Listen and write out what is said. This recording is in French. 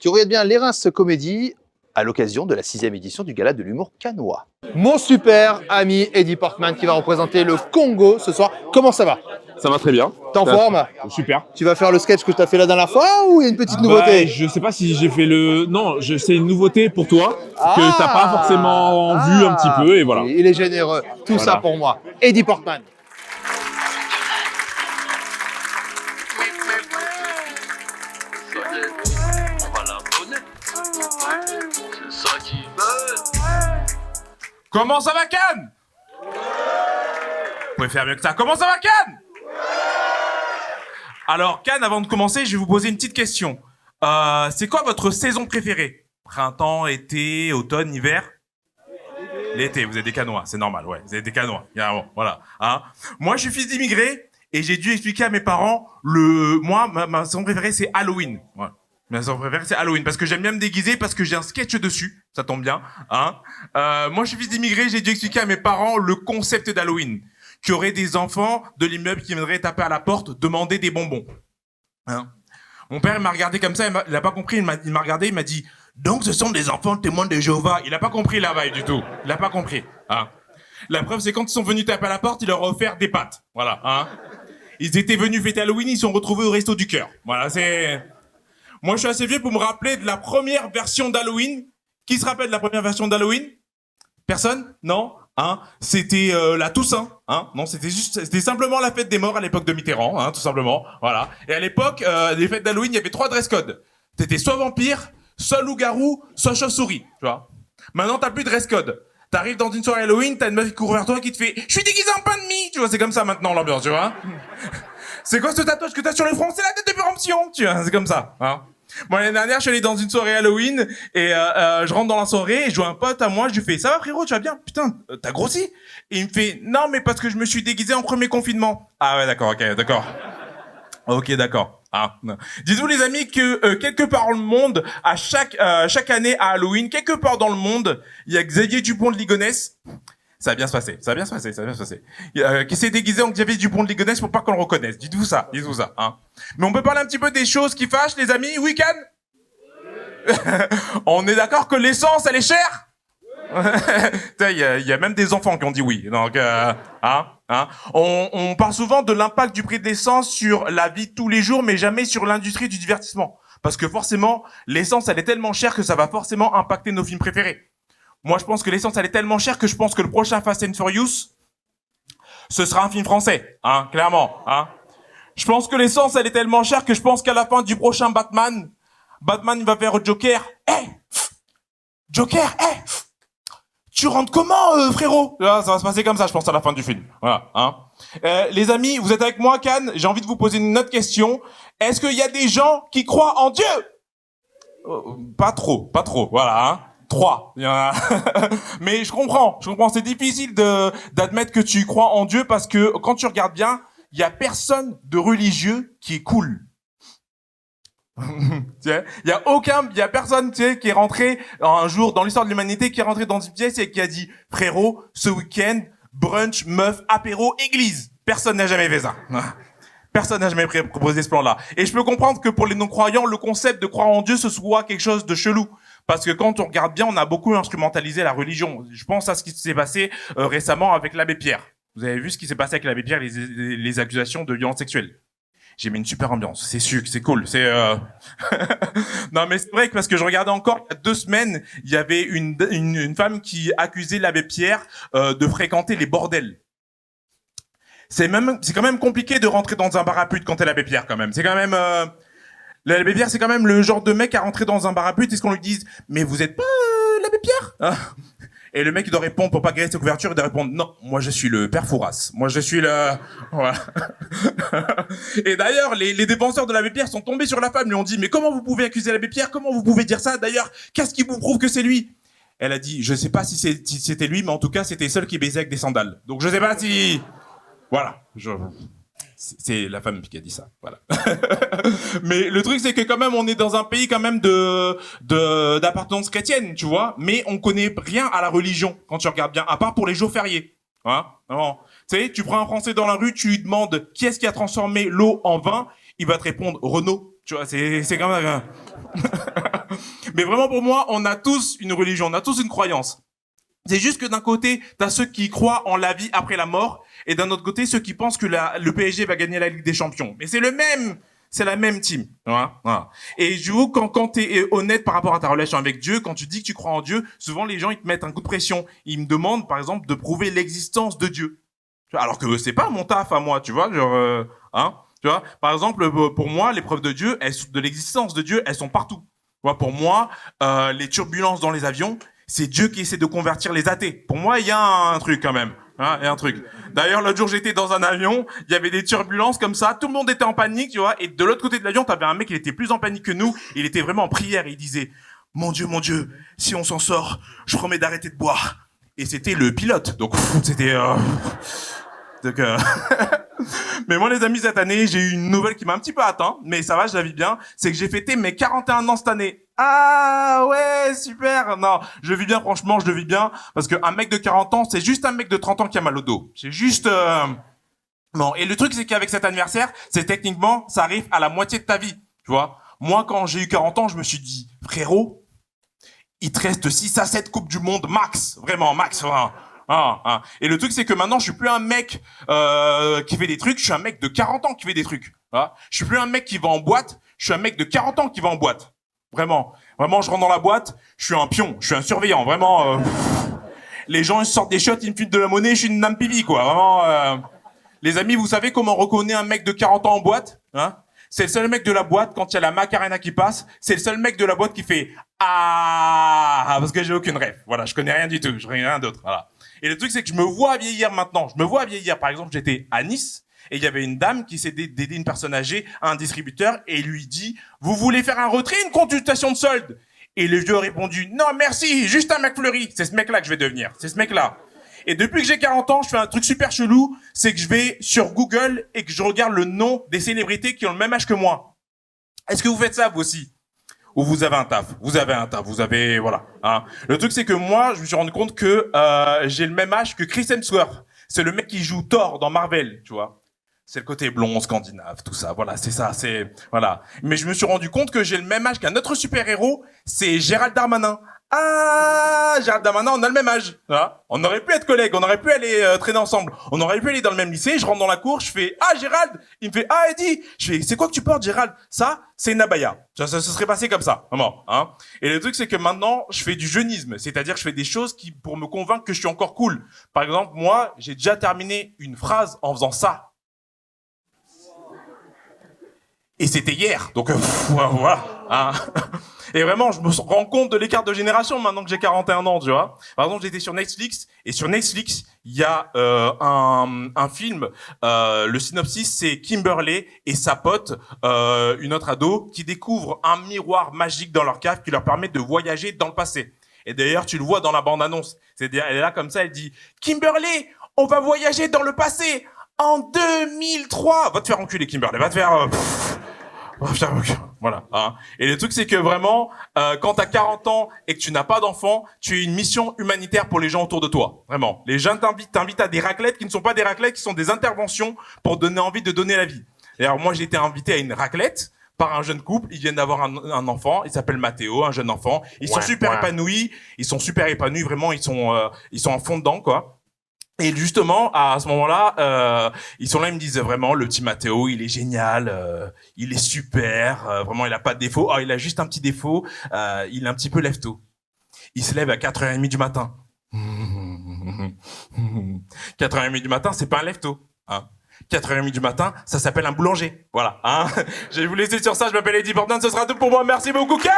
Tu regardes bien l'Érins Comédie à l'occasion de la 6e édition du Gala de l'humour cannois. Mon super ami Eddie Portman qui va représenter le Congo ce soir. Comment ça va? Ça va très bien. T'es en forme? Super. Tu vas faire le sketch que tu as fait la dernière fois ou il y a une petite nouveauté? Je sais pas si j'ai fait le... Non, c'est une nouveauté pour toi que t'as pas forcément vu un petit peu et voilà. Il est généreux. Tout ça pour moi. Eddie Portman. Comment ça va, Cannes? Vous pouvez faire mieux que ça. Comment ça va, Cannes? Alors, Cannes, avant de commencer, je vais vous poser une petite question. C'est quoi votre saison préférée? Printemps, été, automne, hiver? L'été, vous êtes des Cannois, c'est normal, ouais, vous êtes des Cannois, bon, voilà. Hein. Moi, je suis fils d'immigrés et j'ai dû expliquer à mes parents ma saison préférée, c'est Halloween. Ouais. Ma saison préférée, c'est Halloween parce que j'aime bien me déguiser parce que j'ai un sketch dessus, ça tombe bien. Hein. Moi, je suis fils d'immigrés, j'ai dû expliquer à mes parents le concept d'Halloween, qu'il y aurait des enfants de l'immeuble qui viendraient taper à la porte, demander des bonbons. Hein. Mon père, il m'a regardé comme ça, il a pas compris, il m'a regardé, il m'a dit « Donc ce sont des enfants témoins de Jéhovah ». Il a pas compris la vibe du tout. Il a pas compris. Hein. La preuve, c'est quand ils sont venus taper à la porte, il leur a offert des pâtes. Voilà. Hein. Ils étaient venus fêter Halloween, ils se sont retrouvés au Resto du Cœur. Voilà, c'est... Moi, je suis assez vieux pour me rappeler de la première version d'Halloween. Qui se rappelle de la première version d'Halloween? Personne? Non? Hein? C'était la Toussaint. Hein? Non, c'était simplement la fête des morts à l'époque de Mitterrand, hein, tout simplement. Voilà. Et à l'époque, les fêtes d'Halloween, il y avait 3 dress codes. T'étais soit vampire, soit loup-garou, soit chauve-souris. Tu vois. Maintenant, t'as plus de dress code. T'arrives dans une soirée Halloween, t'as une meuf qui court vers toi qui te fait « Je suis déguisé en pain de mie !» Tu vois, c'est comme ça maintenant l'ambiance, tu vois. C'est quoi ce tatouage que t'as sur le front? C'est la date de péremption, tu vois, c'est comme ça. Hein. Moi, l'année dernière, je suis allé dans une soirée Halloween et je rentre dans la soirée et je vois un pote à moi, je lui fais « Ça va frérot, tu vas bien? Putain, t'as grossi ?» Et il me fait « Non, mais parce que je me suis déguisé en premier confinement. » Ah ouais, d'accord, ok, d'accord. Ok, d'accord. Ah. Dites-vous les amis que quelque part dans le monde, à chaque année à Halloween, quelque part dans le monde, il y a Xavier Dupont de Ligonnès. Ça va bien se passer, ça va bien se passer, ça va bien se passer. Qui s'est déguisé en Xavier Dupont de Ligonnès pour pas qu'on le reconnaisse. Dites-vous ça, hein. Mais on peut parler un petit peu des choses qui fâchent, les amis. Week-end. On est d'accord que l'essence, elle est chère. Il y a même des enfants qui ont dit oui. Donc, on parle souvent de l'impact du prix de l'essence sur la vie de tous les jours, mais jamais sur l'industrie du divertissement. Parce que forcément, l'essence, elle est tellement chère que ça va forcément impacter nos films préférés. Moi, je pense que l'essence, elle est tellement chère que je pense que le prochain Fast and Furious, ce sera un film français, hein, clairement, hein. Je pense que l'essence, elle est tellement chère que je pense qu'à la fin du prochain Batman, il va faire Joker. Joker, tu rentres comment, frérot? Là, ça va se passer comme ça, je pense, à la fin du film. Voilà, hein. Les amis, vous êtes avec moi, Cannes? J'ai envie de vous poser une autre question. Est-ce qu'il y a des gens qui croient en Dieu? Pas trop, voilà, hein. 3. Mais je comprends, c'est difficile d'admettre que tu crois en Dieu parce que quand tu regardes bien, il y a personne de religieux qui est cool. Il y a personne, tu sais, qui est rentré un jour dans l'histoire de l'humanité, qui est rentré dans une pièce et qui a dit « Frérot, ce week-end, brunch, meuf, apéro, église ». Personne n'a jamais fait ça. Personne n'a jamais proposé ce plan-là. Et je peux comprendre que pour les non-croyants, le concept de croire en Dieu, ce soit quelque chose de chelou. Parce que quand on regarde bien, on a beaucoup instrumentalisé la religion. Je pense à ce qui s'est passé récemment avec l'abbé Pierre. Vous avez vu ce qui s'est passé avec l'abbé Pierre, les accusations de violence sexuelle. J'ai mis une super ambiance, c'est sucre, c'est cool, c'est Non mais c'est vrai que parce que je regardais encore il y a 2 semaines, il y avait une femme qui accusait l'abbé Pierre de fréquenter les bordels. C'est quand même compliqué de rentrer dans un bar à pute quand t'es l'abbé Pierre quand même. C'est quand même l'abbé Pierre, c'est quand même le genre de mec à rentrer dans un bar à pute et ce qu'on lui dise mais vous êtes pas l'abbé Pierre hein? Et le mec il doit répondre pour pas griller ses couvertures, il doit répondre non, moi je suis le père Fouras. Moi je suis le voilà. Et d'ailleurs les défenseurs de l'abbé Pierre sont tombés sur la femme, lui ont dit mais comment vous pouvez accuser l'abbé Pierre? Comment vous pouvez dire ça? D'ailleurs, qu'est-ce qui vous prouve que c'est lui? Elle a dit je sais pas si c'était lui mais en tout cas c'était seul qui baisait avec des sandales. Donc je sais pas si voilà, c'est la femme qui a dit ça, voilà. Mais le truc c'est que quand même on est dans un pays quand même d'appartenance chrétienne, tu vois, mais on connaît rien à la religion quand tu regardes bien, à part pour les jours fériés, hein. Non. Tu sais, tu prends un Français dans la rue, tu lui demandes qui est-ce qui a transformé l'eau en vin, il va te répondre Renault, tu vois, c'est quand même Mais vraiment, pour moi, on a tous une religion, on a tous une croyance. C'est juste que d'un côté, t'as ceux qui croient en la vie après la mort, et d'un autre côté, ceux qui pensent que le PSG va gagner la Ligue des Champions. Mais c'est la même team. Voilà. Et je vous, quand t'es honnête par rapport à ta relation avec Dieu, quand tu dis que tu crois en Dieu, souvent les gens, ils te mettent un coup de pression. Ils me demandent, par exemple, de prouver l'existence de Dieu. Alors que c'est pas mon taf à moi, tu vois, genre, tu vois. Par exemple, pour moi, les preuves de Dieu, de l'existence de Dieu, elles sont partout. Tu vois, pour moi, les turbulences dans les avions, c'est Dieu qui essaie de convertir les athées. Pour moi, il y a un truc quand même. Il y a un truc. D'ailleurs, l'autre jour, j'étais dans un avion, il y avait des turbulences comme ça, tout le monde était en panique, tu vois, et de l'autre côté de l'avion, t'avais un mec, il était plus en panique que nous, il était vraiment en prière, il disait, mon Dieu, si on s'en sort, je promets d'arrêter de boire. Et c'était le pilote, donc c'était... Donc, mais moi, les amis, cette année, j'ai eu une nouvelle qui m'a un petit peu atteint, mais ça va, je la vis bien. C'est que j'ai fêté mes 41 ans cette année. Ah ouais, super. Non, je le vis bien, franchement, je le vis bien. Parce qu'un mec de 40 ans, c'est juste un mec de 30 ans qui a mal au dos. C'est juste... Non, et le truc, c'est qu'avec cet anniversaire, c'est techniquement, ça arrive à la moitié de ta vie, tu vois. Moi, quand j'ai eu 40 ans, je me suis dit, frérot, il te reste 6 à 7 Coupes du Monde max. Vraiment, max. Vraiment. Et le truc, c'est que maintenant, je suis plus un mec qui fait des trucs, je suis un mec de 40 ans qui fait des trucs. Je suis plus un mec qui va en boîte, je suis un mec de 40 ans qui va en boîte. Vraiment, je rentre dans la boîte, je suis un pion, je suis un surveillant. Vraiment, les gens ils sortent des shots, ils me filent de la monnaie, je suis une nampivi, quoi. Vraiment, les amis, vous savez comment on reconnaît un mec de 40 ans en boîte, C'est le seul mec de la boîte, quand il y a la Macarena qui passe, c'est le seul mec de la boîte qui fait « Ah !» parce que j'ai aucune rêve. Voilà, je connais rien du tout, je connais rien d'autre. Voilà. Et le truc, c'est que je me vois vieillir maintenant. Je me vois vieillir. Par exemple, j'étais à Nice et il y avait une dame qui s'est d'aider une personne âgée à un distributeur et lui dit « Vous voulez faire un retrait, une consultation de solde ?» Et le vieux a répondu « Non, merci, juste un McFlurry. C'est ce mec-là que je vais devenir. C'est ce mec-là. » Et depuis que j'ai 40 ans, je fais un truc super chelou, c'est que je vais sur Google et que je regarde le nom des célébrités qui ont le même âge que moi. Est-ce que vous faites ça, vous aussi? Ou vous avez un taf? Vous avez, voilà. Le truc, c'est que moi, je me suis rendu compte que j'ai le même âge que Chris Hemsworth. C'est le mec qui joue Thor dans Marvel, tu vois. C'est le côté blond, scandinave, tout ça. Voilà, c'est ça, voilà. Mais je me suis rendu compte que j'ai le même âge qu'un autre super-héros, c'est Gérald Darmanin. Ah, Gérald Darmanin, on a le même âge. On aurait pu être collègues, on aurait pu aller traîner ensemble, on aurait pu aller dans le même lycée. Je rentre dans la cour, je fais ah Gérald, il me fait ah Eddie. Je fais c'est quoi que tu portes Gérald? Ça, c'est une abaya. Ça serait passé comme ça, vraiment. Et le truc c'est que maintenant je fais du jeunisme, c'est-à-dire que je fais des choses qui pour me convaincre que je suis encore cool. Par exemple, moi, j'ai déjà terminé une phrase en faisant ça. Et c'était hier, donc voilà. Et vraiment, je me rends compte de l'écart de génération maintenant que j'ai 41 ans, tu vois. Par exemple, j'étais sur Netflix, et sur Netflix, il y a un film, le synopsis, c'est Kimberly et sa pote, une autre ado, qui découvrent un miroir magique dans leur cave qui leur permet de voyager dans le passé. Et d'ailleurs, tu le vois dans la bande-annonce. C'est-à-dire, elle est là comme ça, elle dit « Kimberly, on va voyager dans le passé en 2003 !» Va te faire enculer, Kimberly, va te faire... Voilà. Et le truc, c'est que vraiment, quand t'as 40 ans et que tu n'as pas d'enfant, tu as une mission humanitaire pour les gens autour de toi. Vraiment. Les gens t'invitent à des raclettes qui ne sont pas des raclettes, qui sont des interventions pour donner envie de donner la vie. D'ailleurs, moi, j'ai été invité à une raclette par un jeune couple. Ils viennent d'avoir un enfant. Il s'appelle Mathéo, un jeune enfant. Ils sont super épanouis. Vraiment, ils sont en fond dedans, quoi. Et justement, à ce moment-là, ils sont là, ils me disent vraiment, le petit Mathéo, il est génial, il est super, vraiment, il a pas de défaut. Il a juste un petit défaut, il est un petit peu lève-tôt. Il se lève à 4h30 du matin. 4h30 du matin, c'est pas un lève-tôt. 4h30 du matin, ça s'appelle un boulanger. Voilà. Je vais vous laisser sur ça, je m'appelle Eddie Portman, ce sera tout pour moi. Merci beaucoup, Ken!